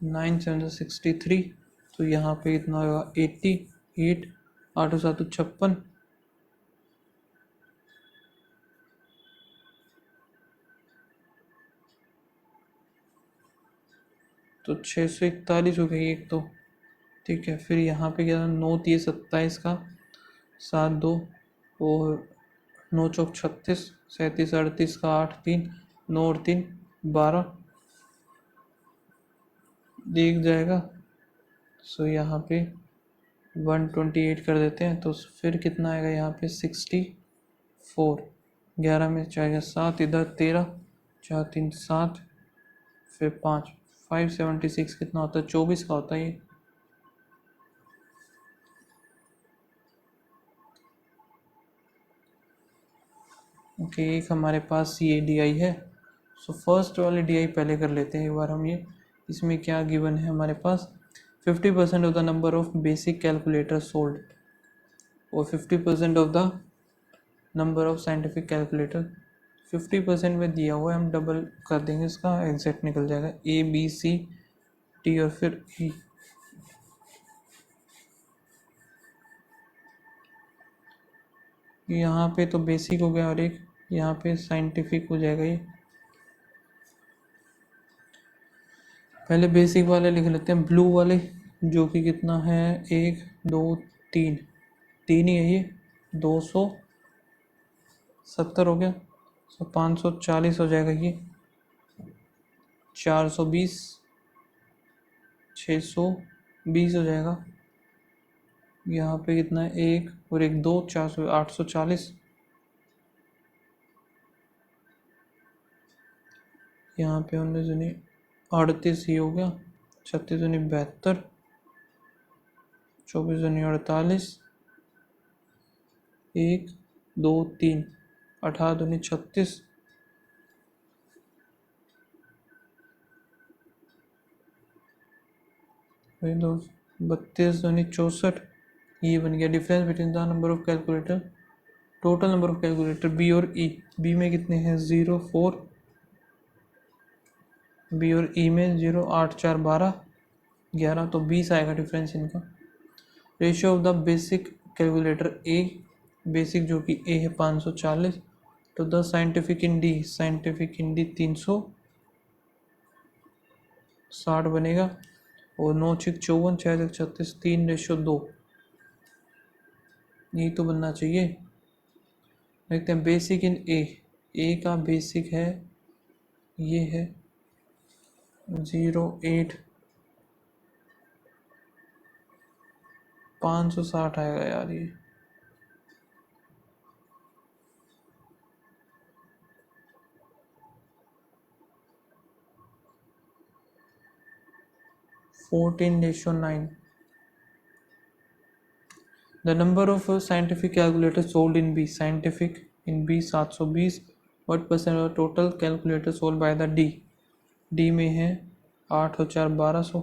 9 7 63, तो यहाँ पे कितना होगा 88, 8 7 56, तो 641 हो गई एक तो, ठीक है। फिर यहाँ पे क्या 9 3 27 का 7 2, और 9 चौक 36, 37 38 का 8 3, 9 और 3 12 दिख जाएगा। सो यहाँ पे 128 कर देते हैं, तो फिर कितना आएगा यहाँ पे 64, 11 में जाएगा 7, इधर 13, 4 3 7, फिर 5 576 कितना होता है, 24 का होता है ये। ओके, एक हमारे पास ये डी आई है। सो फर्स्ट वाले डी आई पहले कर लेते हैं एक बार हम ये। इसमें क्या गिवन है हमारे पास, 50% of the number of basic calculator sold, और 50% of the number of scientific calculator. 50% में दिया हुआ है, हम डबल कर देंगे, इसका एग्जैक्ट निकल जाएगा, ए बी सी टी और फिर ई। यहाँ पे तो बेसिक हो गया और एक यहाँ पे साइंटिफिक हो जाएगा। ये पहले बेसिक वाले लिख लेते हैं, ब्लू वाले, जो कि कितना है 1 2 3, 3 ही है ये, 270 हो गया, 540 हो जाएगा ये, 420, 620 हो जाएगा। यहाँ पे कितना है 1 और 1 2, 400 840, यहाँ पे 19 दूनी 38 ही हो गया, 36 दूनी 72, 24 दूनी 48, 1 2 3, 18 दूनी 36, 32 दूनी 64। ये बन गया difference between the number of calculator, total number of calculator B और ई। बी में कितने हैं 0 4, बी और ई में 0 8 4 12 11, तो 20 आएगा डिफरेंस इनका। Ratio of the basic calculator A, basic जो कि ए है 540, तो the scientific in D, scientific in D 360 बनेगा, और 9 6 54, 6 6 36, 3:2, यही तो बनना चाहिए। देखते हैं बेसिक इन ए का बेसिक है, ये है 08, 560 आएगा यार ये। (14:9). The number of scientific calculators sold in B. Scientific in B 720. What percent of total calculators sold by the D? D में है 8 और 4 1200,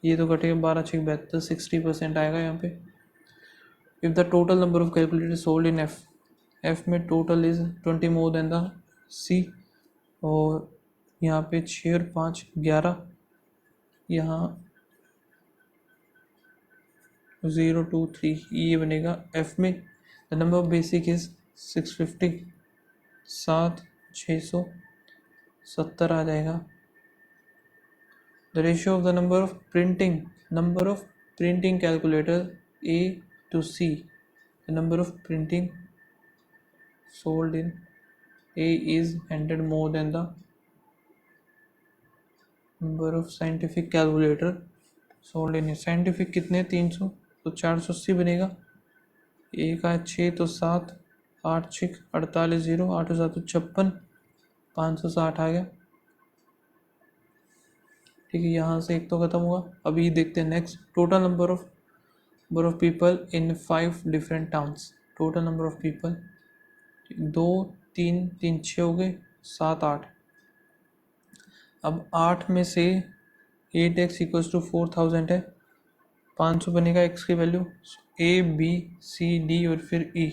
ये तो कटेगा 12 6 72, 60% आएगा यहाँ पे। If the total number of calculators sold in F, F में total is 20 more than the C, और यहाँ पे 6 और 5 11, यहाँ 0 2 3, ये बनेगा F में। The number of basic is 650, 7 670 आ जाएगा। The ratio of the number of printing calculator A to C, the number of printing sold in A is 100 more than the number of scientific calculator sold in. Scientific कितने 300, तो 480 बनेगा। ए का 6 तो 7, 8 6 48 0, 8 7 56, 560 आ गया। ठीक है, यहाँ से एक तो खत्म हुआ। अभी देखते हैं next, total number of people in 5 different towns. Total number of people 2 3 3 6 हो गए, 7 8। अब 8 में से 8x इक्वल्स टू 4000 है, 500 बनेगा x की value. A B C D और फिर E।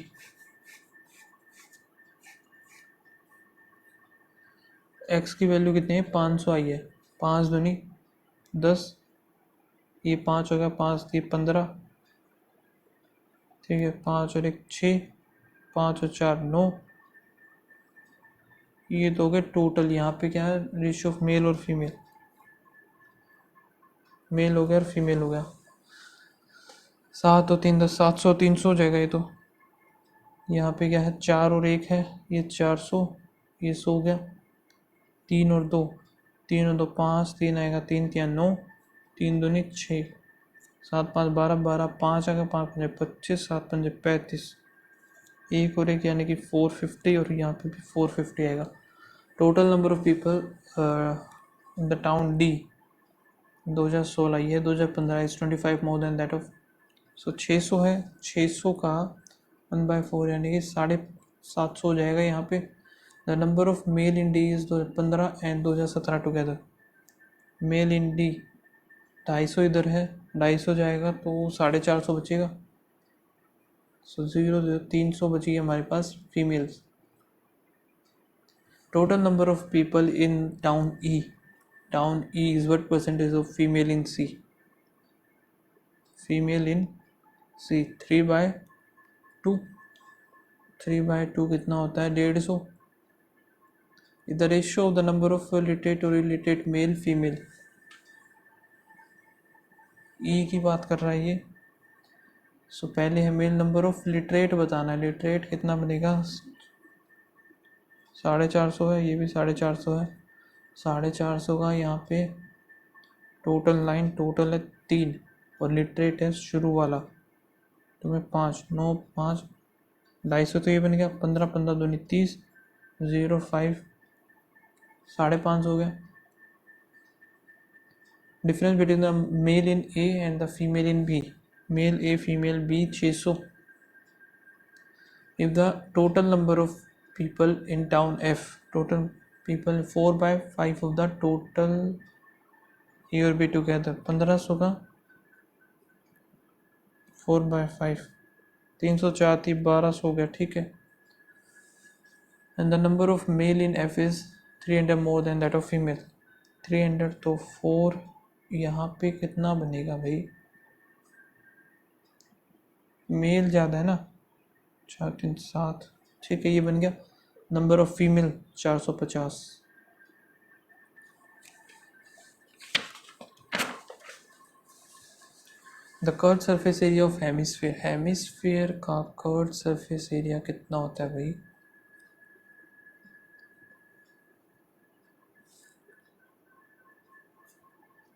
x की वैल्यू कितनी है, 500 आई है। 5 दूनी 10, ये 5 हो गया, 5 3 15, ठीक है, 5 और 1 6, 5 और 4 9, ये तो हो गए टोटल। यहाँ पे क्या है, रेशियो ऑफ मेल और फीमेल, मेल हो गया और फीमेल हो गया। 7 और 3 10, 700 300 हो जाएगा ये तो। यहाँ पे क्या है, 4 और 1 है, ये 400, ये 100 हो गया। 3 और 2, 3 और 2 5, 3 आएगा, 3 3 9, 3 दूनी 6, 7 5 12 12, 5 आएगा, 5 5 25, 7 5 35, 1 और 1 यानी कि 450, और यहाँ पे भी 450 आएगा। Total number of people in the town D 2016, ये 2015 is 25 more than that of. So 600 है, 600 का 1/4 यानी कि 750 हो जाएगा यहाँ पे। The number of male in D is 2015 and 2017 together. Male in D 250 इधर है, 250 जाएगा तो 450 बचेगा। सो 0 0 300 बची है हमारे पास females. Total number of people in town E, town E is what percentage of female in C. Female in C 3/2, 3/2 कितना होता है, 150। The ratio of the number of literate और इलिटरेट मेल फीमेल। ई की बात कर रहा है ये। सो पहले है मेल नंबर ऑफ लिटरेट बताना है। लिटरेट कितना बनेगा, 450 है, ये भी 450 है। 450 का यहाँ पे टोटल लाइन टोटल है 3, और लिटरेट है शुरू वाला, तो मैं 5 9 5 250, तो ये बन गया 15 15 दूनी 30, 0 5 550 हो गया। Difference between the male in A and the female in B. Male A female B 600। If the total number of people in town F, total people 4/5 of the total A और B together, 1500 का 4/5, 304 थी, 1200 हो गया, ठीक है। and the number of male in F is 300 more than that of female, 300 तो 4, यहाँ पे कितना बनेगा भाई, मेल ज़्यादा है ना, 4 3 7, ठीक है, ये बन गया। Number of female 450। The curve surface area of hemisphere, hemisphere का कर्व सरफेस एरिया कितना होता है भाई?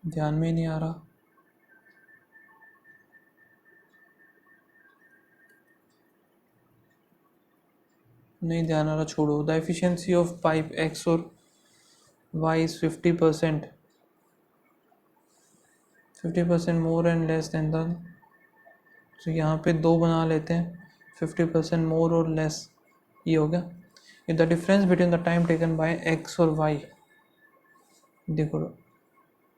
ध्यान में नहीं आ रहा। नहीं ध्यान आ रहा, छोड़ो। The efficiency of pipe X और Y is 50%, 50% more and less than the, तो यहाँ पे दो बना लेते हैं, 50% मोर और लेस, ये हो गया। If the difference between the time taken bye x और वाई, देखो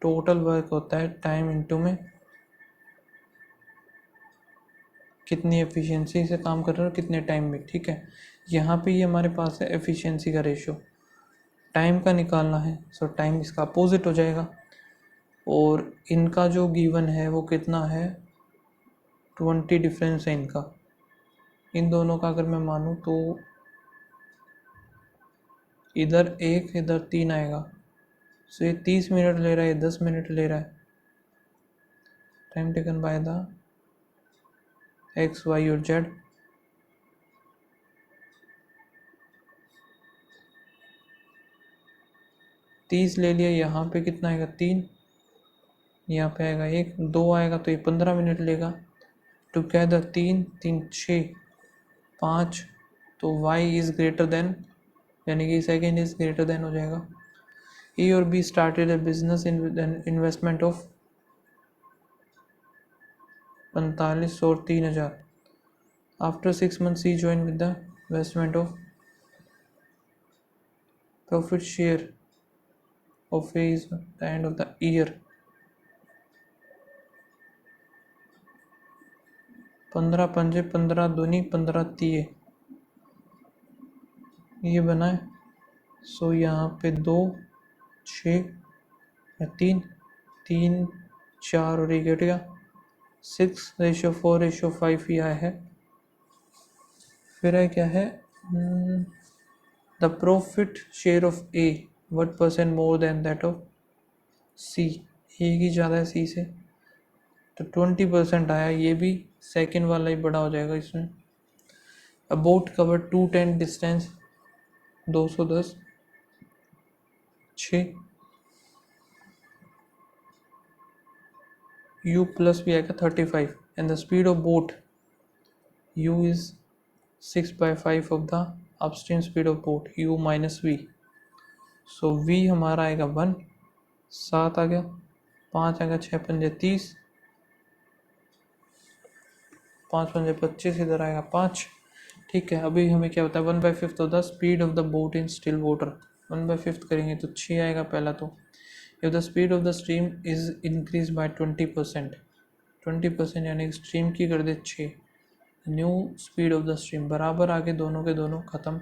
टोटल वर्क होता है टाइम इनटू में कितनी एफिशिएंसी से काम कर रहे हो, कितने टाइम में, ठीक है। यहाँ पे ये हमारे पास है एफिशिएंसी का रेशियो, टाइम का निकालना है, सो टाइम इसका अपोजिट हो जाएगा। और इनका जो गिवन है वो कितना है, 20 डिफरेंस है इनका, इन दोनों का अगर मैं मानूँ तो इधर 1 इधर 3 आएगा। सो ये 30 मिनट ले रहा है, 10 मिनट ले रहा है। Time taken by the X Y और जेड, तीस ले लिया। यहाँ पे कितना आएगा, 3, यहाँ पे आएगा 1, 2 आएगा तो ये 15 मिनट लेगा। टुगेदर 3 3 6 5, तो y इज़ ग्रेटर देन, यानी कि सेकेंड इज़ ग्रेटर देन हो जाएगा। ए और B started a business investment of 4500 और 3000। After 6 months C join with the investment of profit share of A is the end of the year. 15 पंजे 15 दूनी 15 तीये, ये बना है। सो यहाँ पे 2 6 या 3 3 4 और एक घट गया, 6:4:5 ही आया है। फिर है क्या है, the profit share of A 1% more than that of C, A की ज़्यादा है सी से, तो 20% आया। ये भी सेकेंड वाला ही बड़ा हो जाएगा इसमें। A boat cover 210 distance, 210 6 u plus भी आएगा 35, and the speed of boat u is 6/5 of the upstream speed of boat, u minus V. So v हमारा आएगा 1, 7 आ गया, 5 आ गया, 6 पंजे 30, 5 पंजे 25, इधर आएगा 5, ठीक है। अभी हमें क्या होता है, 1/5 of the speed of the boat in still water, 1/5 करेंगे तो 6 आएगा पहला। तो if the speed of the stream is increase by 20%, 20% यानी स्ट्रीम की कर दे 6, new speed of the stream बराबर आगे दोनों के दोनों ख़त्म।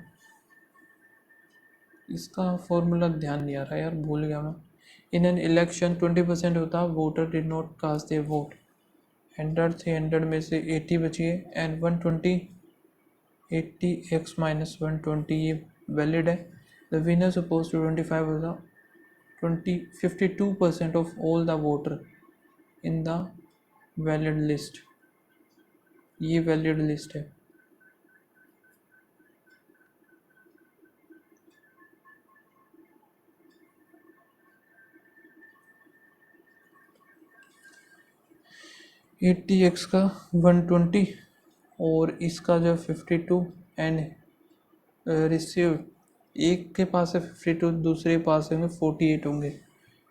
इसका फॉर्मूला ध्यान नहीं आ रहा यार, भूल गया मैं। इन एन इलेक्शन 20% होता, voter did not cast their vote, 100 थे, 100 में से 80 बची है, एंड 120, 80 x माइनस 120 ये वैलिड है। द विनर सपोज टू 25 होता 52% of all the voter in the valid list, ये वैलिड लिस्ट है। एट्टी एक्स का 120 और इसका जो 52 एंड रिसीव, एक के पास है 52, दूसरे के पास होंगे 48 होंगे,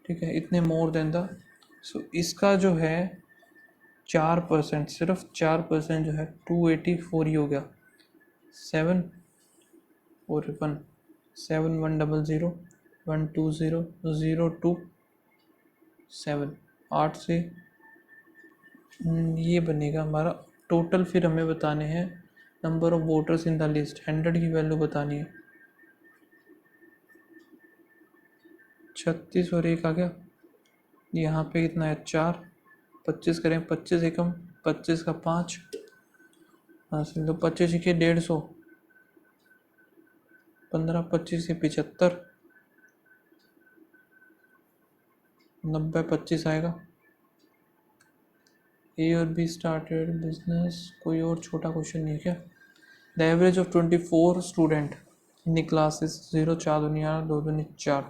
ठीक है, इतने मोर देन द। सो इसका जो है 4%, सिर्फ 4% जो है 284 ही हो गया। 7 और 1, 7 100 120 0 2 7, 8 से ये बनेगा हमारा टोटल। फिर हमें बताने हैं number of voters in the list, 100 की वैल्यू बतानी है। 36 और 1 आ गया, यहाँ पे कितना है 4, 25 करें, 25 एकम 25 का 5, हाँ तो 25 के 150, 15 25 के 75, 90 25 आएगा, ए और बी स्टार्टेड बिजनेस, कोई और छोटा क्वेश्चन नहीं है क्या? The average of 24 student in the class is 0 4 दूनी 8 2 दूनी 4.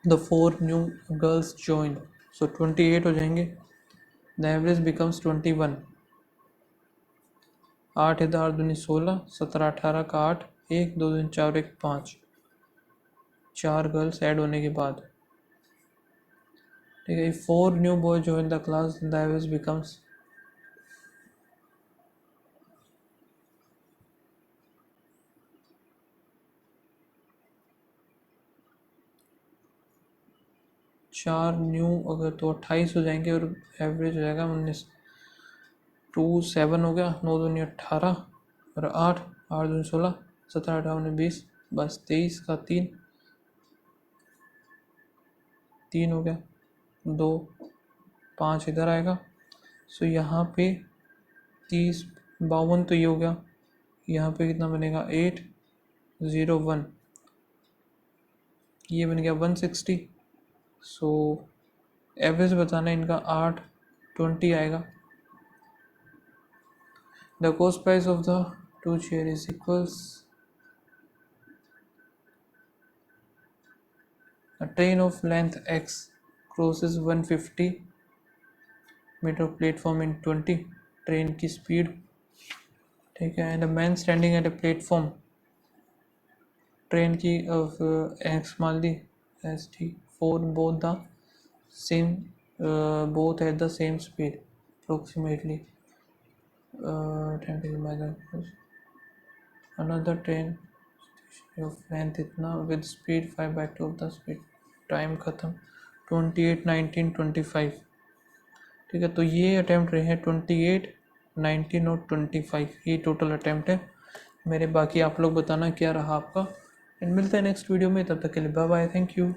द 4 न्यू गर्ल्स ज्वाइन, सो 28 हो जाएंगे. The average becomes 21. 8 इधर 8 दूनी 16, 17 18 का 8, 1 2 दूनी 4 1 5, 4 गर्ल्स ऐड होने के बाद. ठीक है, 4 new boy join the class, the average becomes 4 new अगर तो 28 हो जाएंगे और एवरेज हो जाएगा 19. 2 7 हो गया, 9 दूनी 18 और 8 8 दूनी 16, 17 18 20, बस 23 का 3 3 हो गया, 2 5 इधर आएगा. सो यहाँ पे 30 52 तो ये हो गया. यहाँ पे कितना बनेगा 8 0 1, ये बन गया 160. सो एवरेज बताना है इनका 8 20 आएगा. The cost price of the 2 chair is equals, a train of length x crosses 150 meter platform in 20, train की स्पीड. ठीक है, and a man standing at a platform, train की एक्स मान ली S T, for both the same, both at the same speed approximately. Another train of length इतना with speed 5/2 of the speed. Time ख़त्म. 28 19 25. ठीक है, तो ये attempt रहे हैं 28 19 और 25, ये टोटल अटैम्प्ट है मेरे. बाकी आप लोग बताना क्या रहा आपका, एंड मिलते हैं नेक्स्ट वीडियो में. तब तक के लिए बाय बाय, थैंक यू.